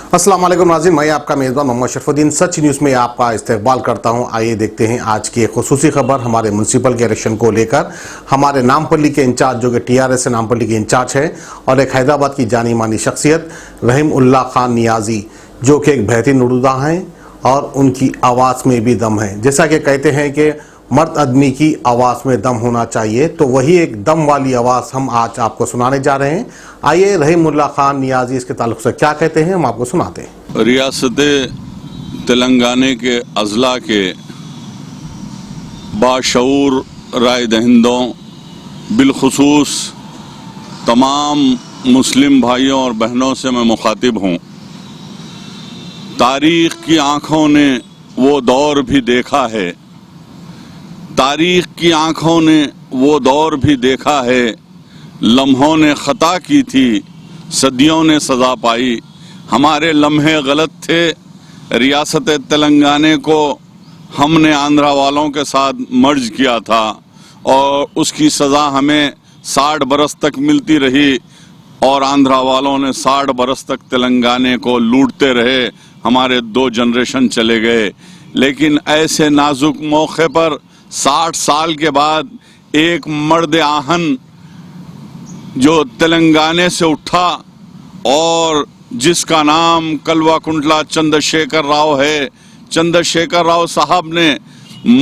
अस्सलाम वालेकुम नाज़रीन, मैं आपका मेज़बान मोहम्मद शरफुद्दीन सच न्यूज़ में आपका इस्तकबाल करता हूं। आइए देखते हैं आज की एक खुसूसी खबर हमारे म्यूनसिपल के इलेक्शन को लेकर। हमारे नामपल्ली के इंचार्ज जो कि टीआरएस से नामपल्ली के इंचार्ज है और एक हैदराबाद की जानी मानी शख्सियत रहीमुल्लाह खान नियाज़ी जो कि एक बेहतरीन उर्दूदा हैं और उनकी आवाज़ में भी दम है। जैसा कि कहते हैं कि मर्द आदमी की आवाज़ में दम होना चाहिए, तो वही एक दम वाली आवाज़ हम आज आपको सुनाने जा रहे हैं। आइए रहीमुल्लाह खान नियाज़ी इसके ताल्लुक से क्या कहते हैं हम आपको सुनाते हैं। रियासत तेलंगाना के अजला के बाशऊर राय दहिंदों बिलखुसूस तमाम मुस्लिम भाइयों और बहनों से मैं मुखातिब हूँ। तारीख़ की आँखों ने वो दौर भी देखा है, तारीख़ की आँखों ने वो दौर भी देखा है, लम्हों ने ख़ता की थी सदियों ने सज़ा पाई। हमारे लम्हे गलत थे, रियासत तेलंगाना को हमने आंध्रा वालों के साथ मर्ज किया था और उसकी सज़ा हमें 60 बरस तक मिलती रही और आंध्रा वालों ने 60 बरस तक तेलंगाना को लूटते रहे। हमारे 2 जनरेशन चले गए, लेकिन ऐसे नाजुक मौके पर 60 साल के बाद एक मर्द आहन जो तेलंगाना से उठा और जिसका नाम कलवा कुंटला चंद्रशेखर राव है, चंद्रशेखर राव साहब ने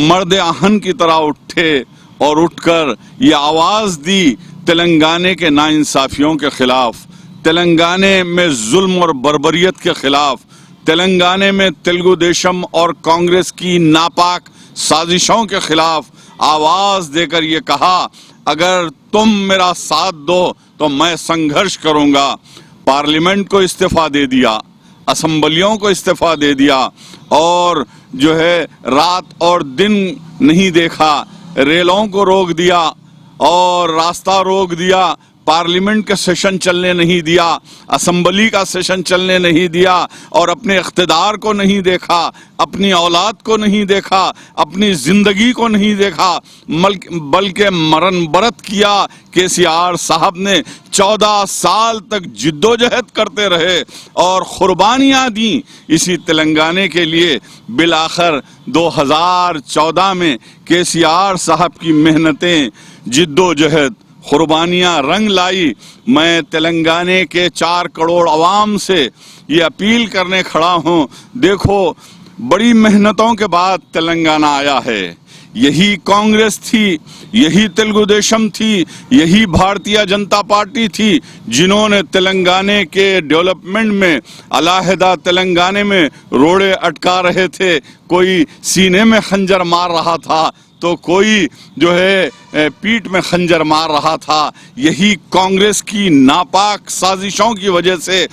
मर्द आहन की तरह उठे और उठकर ये आवाज़ दी तेलंगाना के नाइंसाफियों के खिलाफ, तेलंगाना में जुल्म और बर्बरियत के खिलाफ, तेलंगाना में तेलुगु देशम और कांग्रेस की नापाक साजिशों के खिलाफ आवाज़ देकर ये कहा, अगर तुम मेरा साथ दो तो मैं संघर्ष करूंगा। पार्लियामेंट को इस्तीफ़ा दे दिया, असम्बलियों को इस्तीफ़ा दे दिया और जो है रात और दिन नहीं देखा, रेलों को रोक दिया और रास्ता रोक दिया, पार्लियामेंट का सेशन चलने नहीं दिया, असम्बली का सेशन चलने नहीं दिया और अपने इख्तिदार को नहीं देखा, अपनी औलाद को नहीं देखा, अपनी ज़िंदगी को नहीं देखा, बल्कि मरण बरत किया। केसीआर साहब ने 14 साल तक जिद्दोजहद करते रहे और कुर्बानियाँ दी इसी तेलंगाना के लिए। बिलाखिर 2014 में केसीआर साहब की मेहनतें, जिद्दोजहद, कुर्बानियाँ रंग लाई। मैं तेलंगाना के 4 करोड़ अवाम से ये अपील करने खड़ा हूँ, देखो बड़ी मेहनतों के बाद तेलंगाना आया है। यही कांग्रेस थी, यही तेलुगु देशम थी, यही भारतीय जनता पार्टी थी जिन्होंने तेलंगाना के डेवलपमेंट में अलहदा तेलंगाना में रोड़े अटका रहे थे। कोई सीने में खंजर मार रहा था तो कोई जो है पीठ में खंजर मार रहा था। यही कांग्रेस की नापाक साजिशों की वजह से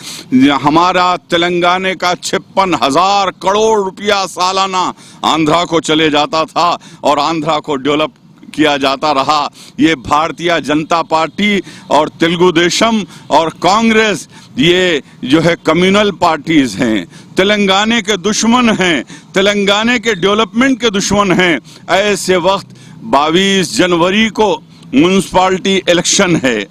हमारा तेलंगाना का 56,000 करोड़ रुपया सालाना आंध्रा को चले जाता था और आंध्रा को डेवलप किया जाता रहा। ये भारतीय जनता पार्टी और तेलुगु देशम और कांग्रेस ये जो है कम्युनल पार्टीज हैं, तेलंगाना के दुश्मन हैं, तेलंगाना के डेवलपमेंट के दुश्मन हैं। ऐसे वक्त 22 जनवरी को म्यूनसिपालिटी इलेक्शन है,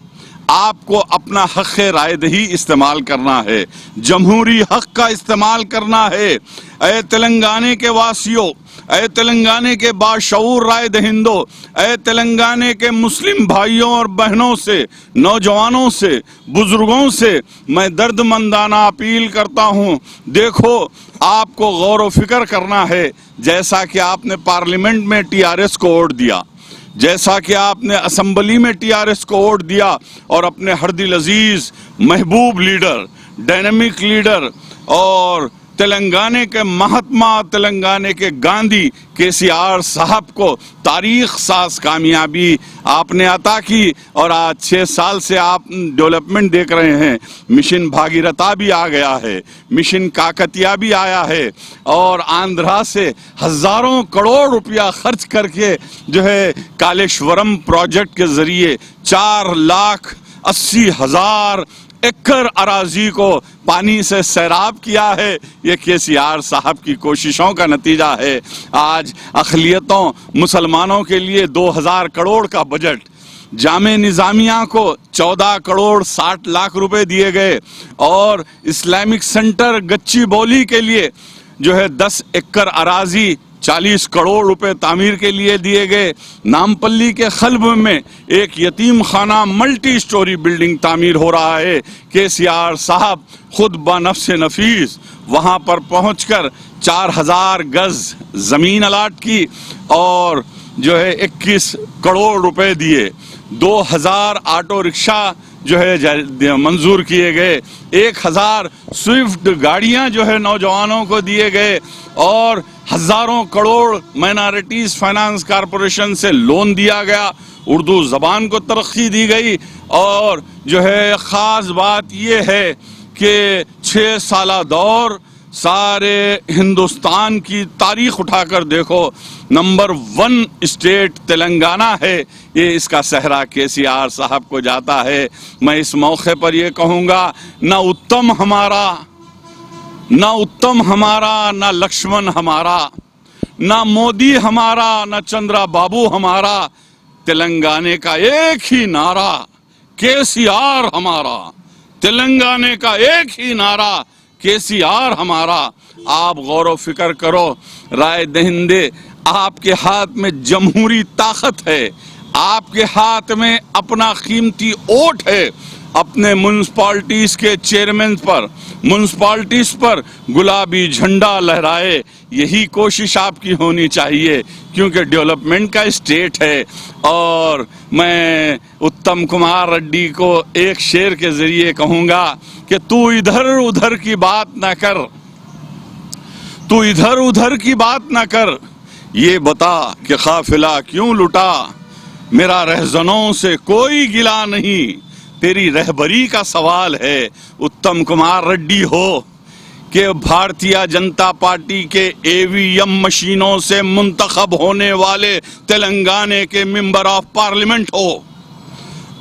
आपको अपना हक़ रायदही इस्तेमाल करना है, जमहूरी हक़ का इस्तेमाल करना है। ऐ तेलंगाना के वासियों, ऐ तेलंगाना के बाशऊर राय दहिंदो, ऐ तेलंगाना के मुस्लिम भाइयों और बहनों से, नौजवानों से, बुजुर्गों से मैं दर्दमंदाना अपील करता हूँ, देखो आपको गौर व फिक्र करना है। जैसा कि आपने पार्लियामेंट में टीआरएस को वोट दिया, जैसा कि आपने असम्बली में टीआरएस को वोट दिया और अपने हरदिल अजीज महबूब लीडर, डायनामिक लीडर और तेलंगाना के महात्मा, तेलंगाना के गांधी केसीआर साहब को तारीख साज कामयाबी आपने अता की और आज 6 साल से आप डेवलपमेंट देख रहे हैं। मिशन भागीरथा भी आ गया है, मिशन काकतिया भी आया है और आंध्रा से हजारों करोड़ रुपया खर्च करके जो है कालेश्वरम प्रोजेक्ट के जरिए 4,80,000 एकड़ अराजी को पानी से सैराब किया है। ये केसीआर साहब की कोशिशों का नतीजा है। आज अक़लियतों मुसलमानों के लिए 2000 करोड़ का बजट, जामे निजामिया को 14 करोड़ 60 लाख रुपए दिए गए और इस्लामिक सेंटर गच्ची बौली के लिए जो है 10 एकड़ अराजी 40 करोड़ रुपए तामीर के लिए दिए गए। नामपल्ली के खल्ब में एक यतीम खाना मल्टी स्टोरी बिल्डिंग तामीर हो रहा है। केसीआर साहब खुद बनफ्स नफीस वहां पर पहुंचकर 4000 गज जमीन अलाट की और जो है 21 करोड़ रुपए दिए। 2000 ऑटो रिक्शा जो है मंजूर किए गए। 1000 स्विफ्ट गाड़ियां जो है नौजवानों को दिए गए और हजारों करोड़ माइनॉरिटीज फाइनेंस कॉरपोरेशन से लोन दिया गया। उर्दू जबान को तरक्की दी गई और जो है खास बात यह है कि 6 साला दौर सारे हिंदुस्तान की तारीख उठाकर देखो, नंबर 1 स्टेट तेलंगाना है, ये इसका सहरा केसीआर साहब को जाता है। मैं इस मौके पर ये कहूँगा, न उत्तम हमारा, न लक्ष्मण हमारा, न मोदी हमारा, न चंद्रा बाबू हमारा, तेलंगाने का एक ही नारा केसीआर हमारा। तेलंगाने का एक ही नारा केसीआर हमारा। आप गौर व फिक्र करो, राय दहिंदे, आपके हाथ में जमहूरी ताकत है, आपके हाथ में अपना कीमती वोट है। अपने म्युनिसिपालिटीज के चेयरमैन पर, म्युनिसिपालिटीज पर गुलाबी झंडा लहराए, यही कोशिश आपकी होनी चाहिए क्योंकि डेवलपमेंट का स्टेट है। और मैं उत्तम कुमार रेड्डी को एक शेर के जरिए कहूंगा कि तू इधर उधर की बात ना कर, तू इधर उधर की बात ना कर, ये बता कि काफिला क्यों लुटा, मेरा रहजनों से कोई गिला नहीं, तेरी रहबरी का सवाल है। उत्तम कुमार रेड्डी हो कि भारतीय जनता पार्टी के ईवीएम मशीनों से मुंतखब होने वाले तेलंगाने के मेंबर ऑफ पार्लियामेंट हो,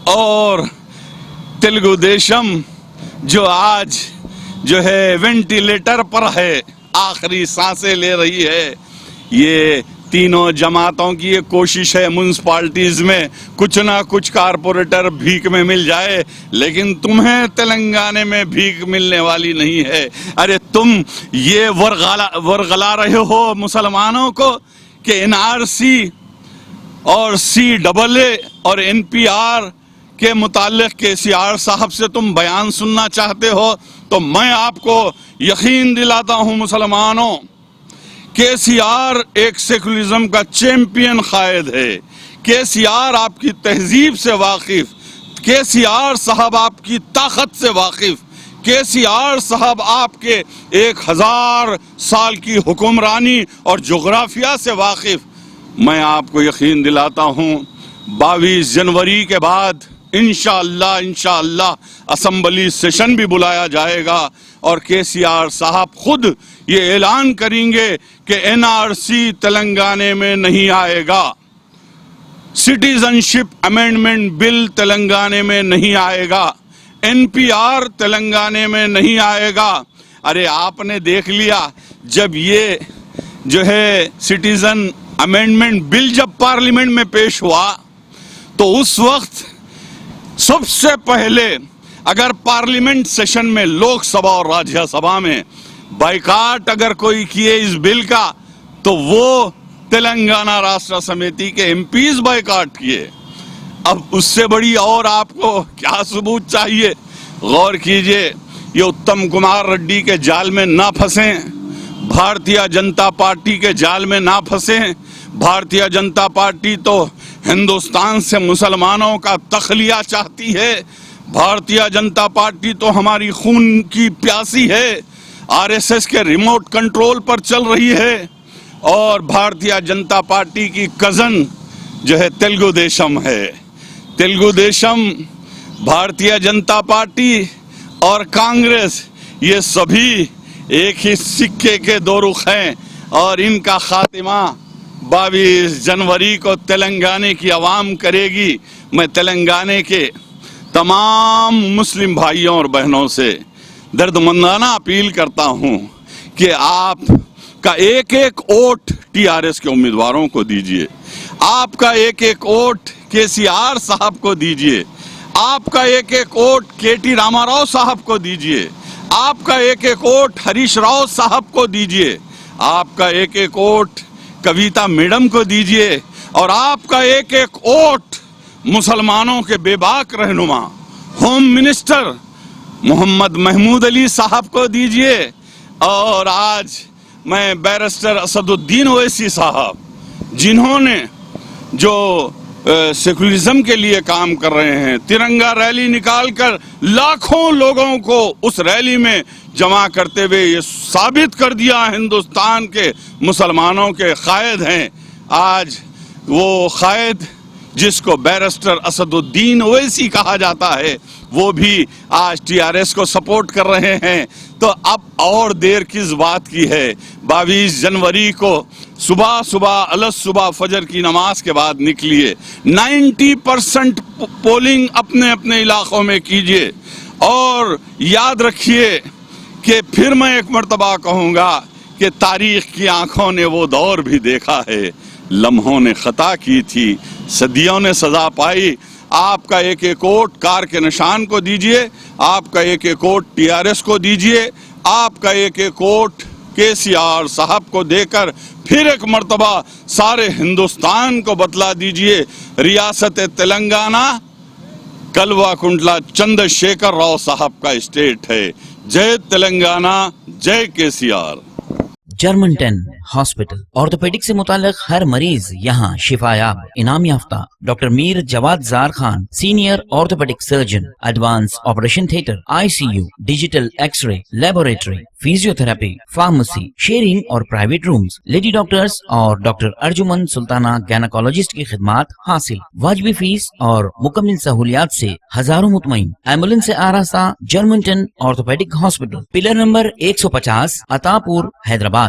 और तेलुगु देशम जो आज जो है वेंटिलेटर पर है, आखिरी सांसें ले रही है। ये तीनों जमातों की ये कोशिश है म्युनिसिपालिटीज में कुछ ना कुछ कारपोरेटर भीख में मिल जाए, लेकिन तुम्हें तेलंगाने में भीख मिलने वाली नहीं है। अरे तुम ये वर्गला रहे हो मुसलमानों को कि एनआरसी और CAA और NPR के मुताल्लिक केसीआर साहब से तुम बयान सुनना चाहते हो, तो मैं आपको यकीन दिलाता हूं मुसलमानों, केसीआर एक सेकुलरिज्म का चैंपियन कायद है। केसीआर आपकी तहजीब से वाकिफ, केसीआर साहब आपकी ताकत से वाकिफ, केसीआर साहब आपके 1000 साल की हुक्मरानी और जोग्राफिया से वाकिफ। मैं आपको यकीन दिलाता हूं 22 जनवरी के बाद इंशाअल्लाह असेंबली सेशन भी बुलाया जाएगा और केसीआर साहब खुद ये ऐलान करेंगे कि NRC तेलंगाने में नहीं आएगा, सिटीजनशिप अमेंडमेंट बिल तेलंगाने में नहीं आएगा, NPR तेलंगाने में नहीं आएगा। अरे आपने देख लिया, जब ये जो है सिटीजन अमेंडमेंट बिल जब पार्लियामेंट में पेश हुआ तो उस वक्त सबसे पहले अगर पार्लियामेंट सेशन में लोकसभा और राज्यसभा में बाइकाट अगर कोई किए इस बिल का, तो वो तेलंगाना राष्ट्र समिति के MPs बाइकाट किए। अब उससे बड़ी और आपको क्या सबूत चाहिए? गौर कीजिए, ये उत्तम कुमार रेड्डी के जाल में ना फंसें, भारतीय जनता पार्टी के जाल में ना फंसें। भारतीय जनता पार्टी तो हिंदुस्तान से मुसलमानों का तखलिया चाहती है, भारतीय जनता पार्टी तो हमारी खून की प्यासी है, RSS के रिमोट कंट्रोल पर चल रही है, और भारतीय जनता पार्टी की कजन जो है तेलुगु देशम है। तेलुगु देशम, भारतीय जनता पार्टी और कांग्रेस, ये सभी एक ही सिक्के के दो रुख हैं और इनका खातिमा 22 जनवरी को तेलंगाने की आवाम करेगी। मैं तेलंगाने के तमाम मुस्लिम भाइयों और बहनों से दर्दमंदाना अपील करता हूं कि आप का एक एक वोट TRS के उम्मीदवारों को दीजिए, आपका एक एक वोट केसीआर साहब को दीजिए, आपका एक एक वोट केटी रामाराव साहब को दीजिए, आपका एक एक वोट हरीश राव साहब को दीजिए, आपका एक एक वोट कविता मैडम को दीजिए, और आपका एक एक वोट मुसलमानों के बेबाक रहनुमा होम मिनिस्टर मोहम्मद महमूद अली साहब को दीजिए। और आज मैं बैरिस्टर असदुद्दीन ओवैसी साहब, जिन्होंने जो सेकुलरिज्म के लिए काम कर रहे हैं, तिरंगा रैली निकालकर लाखों लोगों को उस रैली में जमा करते हुए ये साबित कर दिया हिंदुस्तान के मुसलमानों के कायद हैं। आज वो कायद जिसको बैरिस्टर असदुद्दीन ओवैसी कहा जाता है, वो भी आज टीआरएस को सपोर्ट कर रहे हैं। तो अब और देर किस बात की है? 22 जनवरी को सुबह सुबह अलस सुबह फजर की नमाज के बाद निकलिए, 90% पोलिंग अपने अपने इलाकों में कीजिए, और याद रखिए कि फिर मैं एक मर्तबा कहूँगा कि तारीख की आंखों ने वो दौर भी देखा है, लम्हों ने खता की थी, सदियों ने सजा पाई। आपका एक एक वोट कार के निशान को दीजिए, आपका एक एक वोट टीआरएस को दीजिए, आपका एक एक वोट केसीआर साहब को देकर फिर एक मर्तबा सारे हिंदुस्तान को बतला दीजिए, रियासत तेलंगाना कलवा कुंडला चंद्रशेखर राव साहब का स्टेट है। जय तेलंगाना, जय केसीआर। जर्मन 10 हॉस्पिटल ऑर्थोपेडिक से मुताल्लिक हर मरीज यहाँ शिफायाब। इनाम याफ्ता doctor Mir Jawad Zar Khan, senior orthopaedic surgeon, advance operation theatre, ICU, digital x ray, laboratory, physiotherapy, pharmacy, sharing और प्राइवेट रूम्स, लेडी डॉक्टर्स और डॉक्टर अर्जुमन सुल्ताना गैनाकोलॉजिस्ट की खिदमात हासिल। वाजिबी फीस और मुकम्मल सहूलियात से हजारों मुतमईन। एम्बुलेंस से आरास्ता German 10 orthopaedic hospital, pillar number 150, Attapur, Hyderabad.